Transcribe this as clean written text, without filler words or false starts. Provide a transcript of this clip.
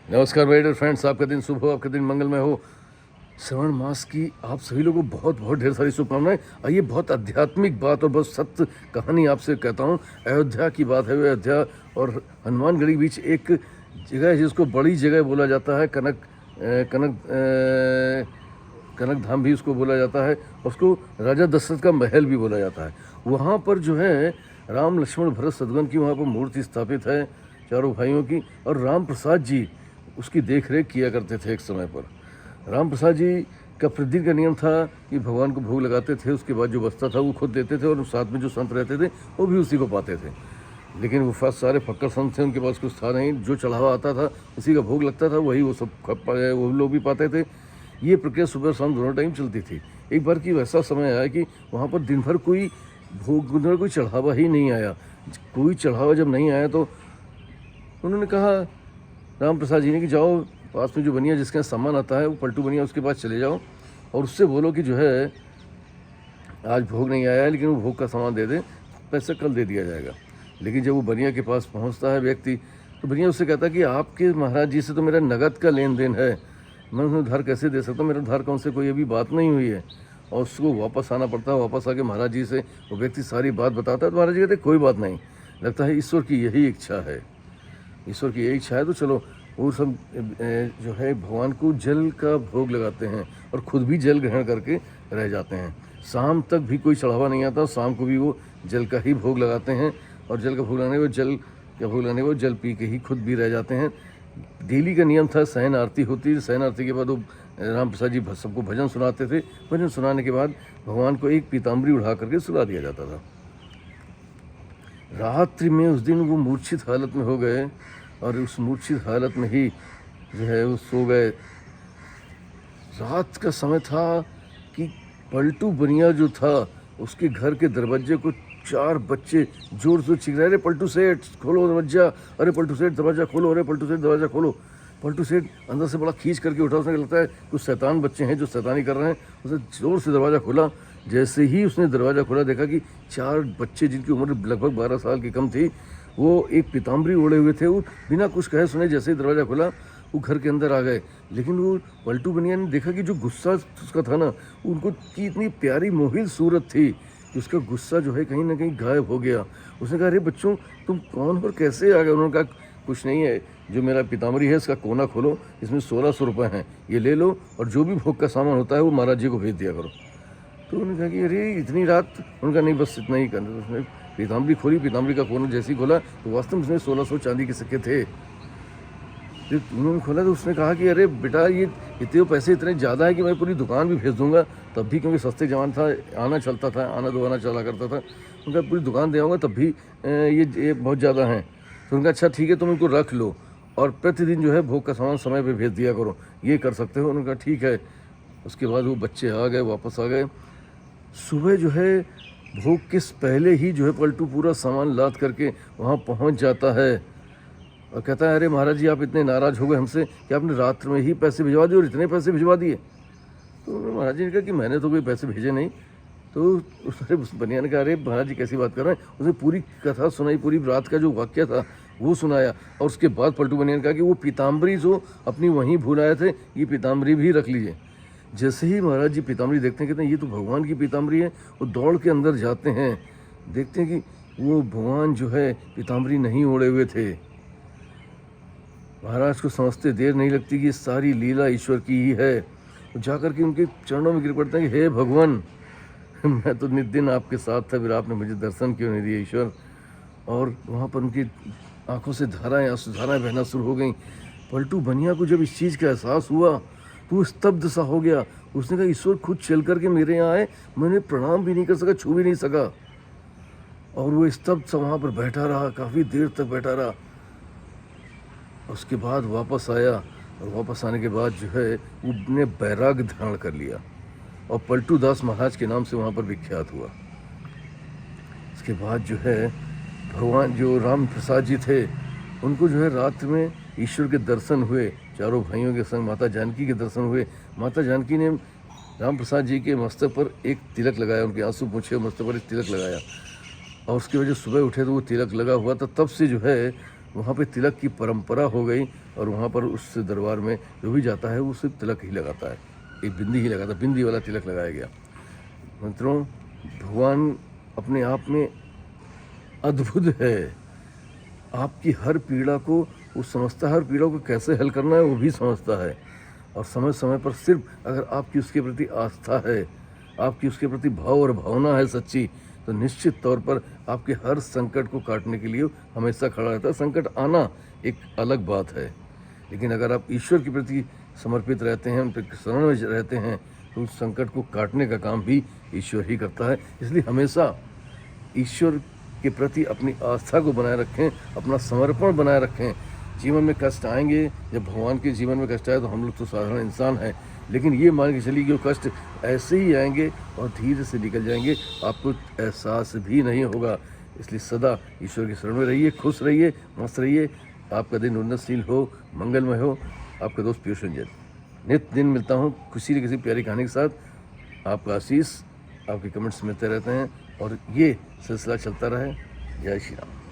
नमस्कार मेरे dear friends, आपका दिन शुभ हो, आपका दिन मंगलमय हो। श्रावण मास की आप सभी लोगों को बहुत बहुत ढेर सारी शुभकामनाएं। आइए बहुत आध्यात्मिक बात और बहुत सत्य कहानी आपसे कहता हूँ। अयोध्या की बात है। अयोध्या और हनुमानगढ़ी के बीच एक जगह है जिसको बड़ी जगह बोला जाता है। कनक धाम भी उसको बोला जाता है। उसको राजा दशरथ का महल भी बोला जाता है। वहाँ पर जो है राम लक्ष्मण भरत शत्रुघ्न की वहाँ पर मूर्ति स्थापित है, चारों भाइयों की। और राम प्रसाद जी उसकी देख रेख किया करते थे। एक समय पर राम प्रसाद जी का प्रतिदिन का नियम था कि भगवान को भोग लगाते थे, उसके बाद जो बचता था वो खुद देते थे, और साथ में जो संत रहते थे वो भी उसी को पाते थे। लेकिन वो फर्स्ट सारे फक्कर संत थे, उनके पास कुछ था नहीं। जो चढ़ावा आता था उसी का भोग लगता था, वही वो सब वो लोग भी पाते थे। ये प्रक्रिया सुबह शाम दोनों टाइम चलती थी। एक बार की वैसा समय आया कि वहाँ पर दिन भर कोई भोग, कोई चढ़ावा ही नहीं आया। कोई चढ़ावा जब नहीं आया तो उन्होंने कहा राम प्रसाद जी ने कि जाओ पास में जो बनिया जिसके यहाँ सामान आता है, वो पलटू बनिया, उसके पास चले जाओ और उससे बोलो कि जो है आज भोग नहीं आया है, लेकिन वो भोग का सामान दे दे, पैसा कल दे दिया जाएगा। लेकिन जब वो बनिया के पास पहुंचता है व्यक्ति, तो बनिया उससे कहता है कि आपके महाराज जी से तो मेरा नगद का लेन देन है, मैं उन्हें उधार कैसे दे सकता हूँ, मेरा उधार कौन से कोई अभी बात नहीं हुई है। और उसको वापस आना पड़ता है। वापस आके महाराज जी से वो व्यक्ति सारी बात बताता है, तो महाराज जी कहते कोई बात नहीं, लगता है ईश्वर की यही इच्छा है, ईश्वर की यही इच्छा है, तो चलो। वो सब जो है भगवान को जल का भोग लगाते हैं और खुद भी जल ग्रहण करके रह जाते हैं। शाम तक भी कोई चढ़ावा नहीं आता, शाम को भी वो जल का ही भोग लगाते हैं। और जल का भोग लगाने वो जल पी के ही खुद भी रह जाते हैं। डेली का नियम था, शयन आरती होती है। शयन आरती के बाद वो राम प्रसाद जी सबको भजन सुनाते थे। भजन सुनाने के बाद भगवान को एक पीताम्बरी उठा करके सुला दिया जाता था। रात्रि में उस दिन वो मूर्छित हालत में हो गए, और उस मूर्छित हालत में ही जो है वो सो गए। रात का समय था कि पलटू बनिया जो था उसके घर के दरवाजे को 4 बच्चे जोर से चीख रहे, अरे पलटू सेठ खोलो दरवाजा, अरे पलटू सेठ दरवाजा खोलो, अरे पलटू सेठ दरवाजा खोलो। पलटू सेठ अंदर से बड़ा खींच करके उठा। उसने लगता है कुछ शैतान बच्चे हैं जो शैतानी कर रहे हैं। उसने जोर से दरवाज़ा खोला। जैसे ही उसने दरवाज़ा खोला, देखा कि 4 बच्चे जिनकी उम्र लगभग 12 साल की कम थी, वो एक पीताम्बरी ओढ़े हुए थे। वो बिना कुछ कहे सुने जैसे ही दरवाज़ा खोला वो घर के अंदर आ गए। लेकिन वो पलटू बनिया ने देखा कि जो गुस्सा उसका था ना, उनको की इतनी प्यारी मोहित सूरत थी कि उसका गुस्सा जो है कहीं ना कहीं गायब हो गया। उसने कहा, अरे बच्चों तुम कौन और कैसे आ गए? उन्होंने कहा, कुछ नहीं है, जो मेरा पीताम्बरी है इसका कोना खोलो, इसमें 1600 रुपये हैं, ये ले लो, और जो भी भोग का सामान होता है वो महाराज जी को भेज दिया करो। तो उन्होंने कहा कि अरे इतनी रात? उनका नहीं, बस इतना ही करना। तो उसने पीताम्बरी खोली। पीताम्बरी का कोना जैसे ही खोला तो वास्तव में उसमें 1600 चांदी के सिक्के थे। जब उन्होंने खोला तो उसने कहा कि अरे बेटा, ये इतने पैसे इतने ज़्यादा है कि मैं पूरी दुकान भी भेज दूंगा, तब भी, क्योंकि सस्ते जवान था, आना चलता था, आना दो आना चला करता था। उनका पूरी दुकान दे आऊँगा तब भी ये बहुत ज़्यादा हैं। तो उनका अच्छा ठीक है, तुम इनको रख लो और प्रतिदिन जो है भोग का सामान समय पे भेज दिया करो, ये कर सकते हो। उन्होंने कहा ठीक है। उसके बाद वो बच्चे आ गए, वापस आ गए। सुबह जो है भोग के पहले ही जो है पलटू पूरा सामान लाद करके वहाँ पहुँच जाता है और कहता है, अरे महाराज जी आप इतने नाराज़ हो गए हमसे कि आपने रात में ही पैसे भिजवा दिए और इतने पैसे भिजवा दिए। तो महाराज जी ने कहा कि मैंने तो कोई पैसे भेजे नहीं। तो उस बनिया ने कहा, अरे महाराज जी कैसी बात कर रहे हैं? उसने पूरी कथा सुनाई, पूरी रात का जो वाक्य था वो सुनाया। और उसके बाद पलटू बनिया ने कहा कि वो पीताम्बरी जो अपनी वहीं भूल आए थे, ये पीताम्बरी भी रख लीजिए। जैसे ही महाराज जी पीताम्बरी देखते हैं, कहते हैं ये तो भगवान की पीताम्बरी है। वो दौड़ के अंदर जाते हैं, देखते हैं कि वो भगवान जो है पीताम्बरी नहीं ओढ़े हुए थे। महाराज को समझते देर नहीं लगती कि ये सारी लीला ईश्वर की ही है। तो जाकर के उनके चरणों में गिर पड़ते हैं कि हे भगवान, मैं तो नित दिन आपके साथ था, फिर आपने मुझे दर्शन क्यों नहीं दिए ईश्वर। और वहाँ पर उनकी आंखों से धाराएं बहना शुरू हो गई। पलटू बनिया को जब इस चीज़ का एहसास हुआ तो वो स्तब्ध सा हो गया। उसने कहा, ईश्वर खुद चल करके मेरे यहाँ आए, मैंने प्रणाम भी नहीं कर सका, छू भी नहीं सका। और वो स्तब्ध सा वहाँ पर बैठा रहा, काफ़ी देर तक बैठा रहा। उसके बाद वापस आया, और वापस आने के बाद जो है उसने बैराग धारण कर लिया और पलटू दास महाराज के नाम से वहाँ पर विख्यात हुआ। इसके बाद जो है भगवान जो राम प्रसाद जी थे, उनको जो है रात में ईश्वर के दर्शन हुए, चारों भाइयों के संग माता जानकी के दर्शन हुए। माता जानकी ने राम प्रसाद जी के मस्तक पर एक तिलक लगाया, उनके आंसू पूछे, मस्तक पर एक तिलक लगाया। और उसकी वजह सुबह उठे तो वो तिलक लगा हुआ था। तब से जो है वहाँ पे तिलक की परंपरा हो गई और वहाँ पर उस दरबार में जो भी जाता है वो सिर्फ तिलक ही लगाता है, एक बिंदी ही लगाता है, बिंदी वाला तिलक लगाया गया। मित्रों, भगवान अपने आप में अद्भुत है। आपकी हर पीड़ा को वो समझता है, हर पीड़ा को कैसे हल करना है वो भी समझता है। और समय समय पर सिर्फ अगर आपकी उसके प्रति आस्था है, आपकी उसके प्रति भाव और भावना है सच्ची, तो निश्चित तौर पर आपके हर संकट को काटने के लिए हमेशा खड़ा रहता है। संकट आना एक अलग बात है, लेकिन अगर आप ईश्वर के प्रति समर्पित रहते हैं, उनके शरण में रहते हैं, तो उस संकट को काटने का काम भी ईश्वर ही करता है। इसलिए हमेशा ईश्वर के प्रति अपनी आस्था को बनाए रखें, अपना समर्पण बनाए रखें। जीवन में कष्ट आएंगे, जब भगवान के जीवन में कष्ट आए तो हम लोग तो साधारण इंसान हैं, लेकिन ये मान के चलिए कि वो कष्ट ऐसे ही आएंगे और धीरे से निकल जाएंगे, आपको एहसास भी नहीं होगा। इसलिए सदा ईश्वर के शरण में रहिए, खुश रहिए, मस्त रहिए। आपका दिन उन्नतशील हो, मंगलमय हो। आपका दोस्त पीयूष रंजन नित्य दिन मिलता हूँ खुशी की किसी प्यारी कहानी के साथ। आपका आशीष, आपके कमेंट्स मिलते रहते हैं और ये सिलसिला चलता रहे। जय श्री राम।